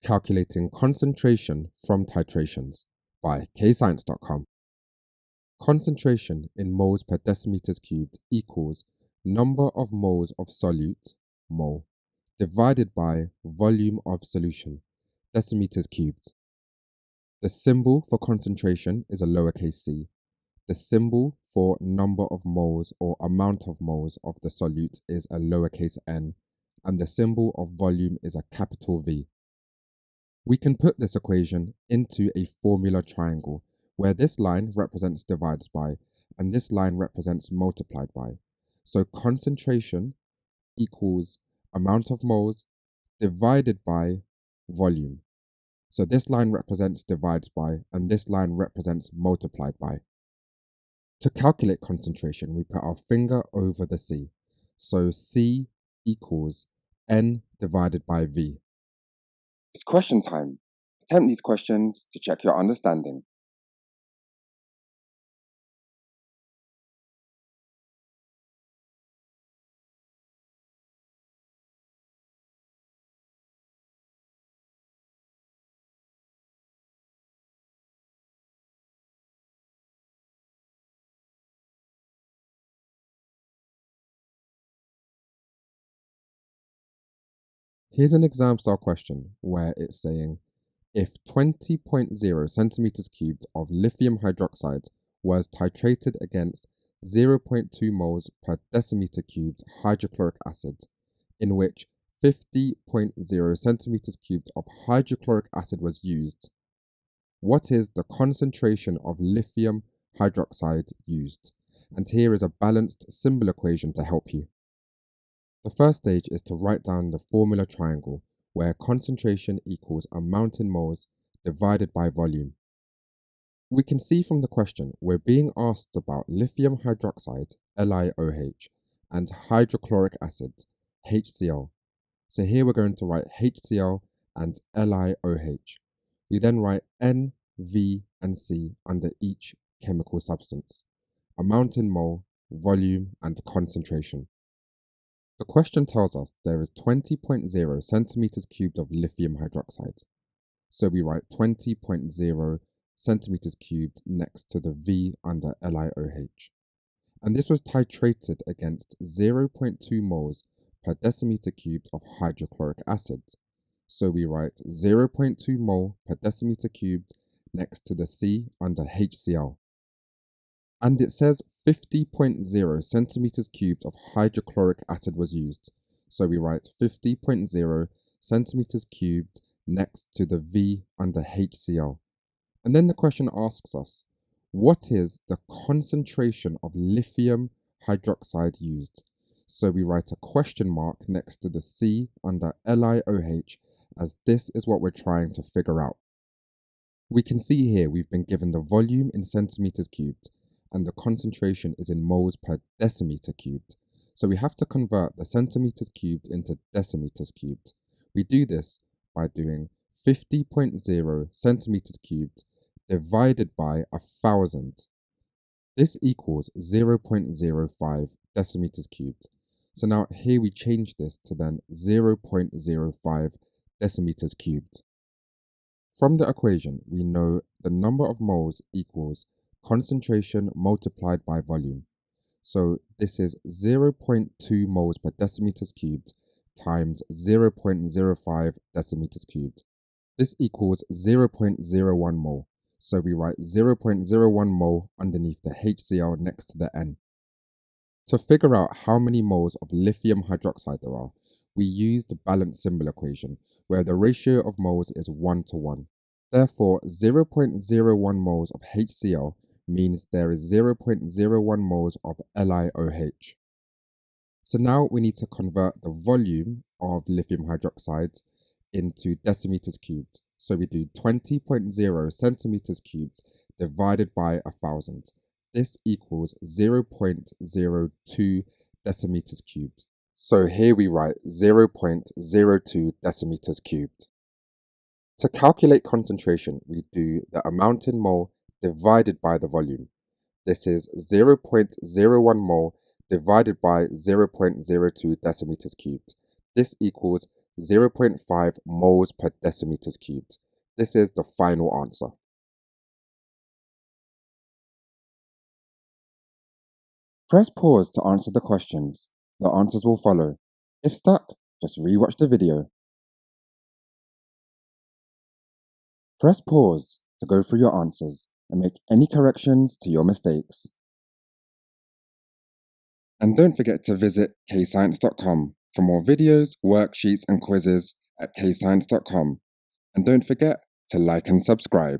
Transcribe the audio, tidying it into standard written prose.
Calculating concentration from titrations by KayScience.com. Concentration in moles per decimeters cubed equals number of moles of solute, mole, divided by volume of solution, decimeters cubed. The symbol for concentration is a lowercase c. The symbol for number of moles or amount of moles of the solute is a lowercase n, and the symbol of volume is a capital V. We can put this equation into a formula triangle where this line represents divides by and this line represents multiplied by. So concentration equals amount of moles divided by volume. So this line represents divides by and this line represents multiplied by. To calculate concentration, we put our finger over the C. So C equals N divided by V. It's question time. Attempt these questions to check your understanding. Here's an exam style question where it's saying, if 20.0 centimeters cubed of lithium hydroxide was titrated against 0.2 moles per decimeter cubed hydrochloric acid, in which 50.0 centimeters cubed of hydrochloric acid was used, what is the concentration of lithium hydroxide used? And here is a balanced symbol equation to help you. The first stage is to write down the formula triangle where concentration equals amount in moles divided by volume. We can see from the question we're being asked about lithium hydroxide, LiOH, and hydrochloric acid, HCl. So here we're going to write HCl and LiOH. We then write N, V, and C under each chemical substance, amount in mole, volume, and concentration. The question tells us there is 20.0 centimeters cubed of lithium hydroxide. So we write 20.0 centimeters cubed next to the V under LiOH. And this was titrated against 0.2 moles per decimeter cubed of hydrochloric acid. So we write 0.2 mole per decimeter cubed next to the C under HCl. And it says 50.0 centimeters cubed of hydrochloric acid was used. So we write 50.0 centimeters cubed next to the V under HCl. And then the question asks us, what is the concentration of lithium hydroxide used? So we write a question mark next to the C under LiOH, as this is what we're trying to figure out. We can see here we've been given the volume in centimeters cubed, and the concentration is in moles per decimeter cubed. So we have to convert the centimeters cubed into decimeters cubed. We do this by doing 50.0 centimeters cubed divided by 1,000. This equals 0.05 decimeters cubed. So now here we change this to then 0.05 decimeters cubed. From the equation, we know the number of moles equals concentration multiplied by volume. So this is 0.2 moles per decimeters cubed times 0.05 decimeters cubed. This equals 0.01 mole. So we write 0.01 mole underneath the HCl next to the N. To figure out how many moles of lithium hydroxide there are, we use the balanced symbol equation, where the ratio of moles is 1 to 1. Therefore, 0.01 moles of HCl means there is 0.01 moles of LiOH. So now we need to convert the volume of lithium hydroxide into decimeters cubed. So we do 20.0 centimeters cubed divided by 1,000. This equals 0.02 decimeters cubed. So here we write 0.02 decimeters cubed. To calculate concentration, we do the amount in mole divided by the volume. This is 0.01 mole divided by 0.02 decimeters cubed. This equals 0.5 moles per decimeters cubed. This is the final answer. Press pause to answer the questions. The answers will follow. If stuck, just rewatch the video. Press pause to go through your answers and make any corrections to your mistakes. And don't forget to visit KayScience.com for more videos, worksheets, and quizzes at KayScience.com. And don't forget to like and subscribe.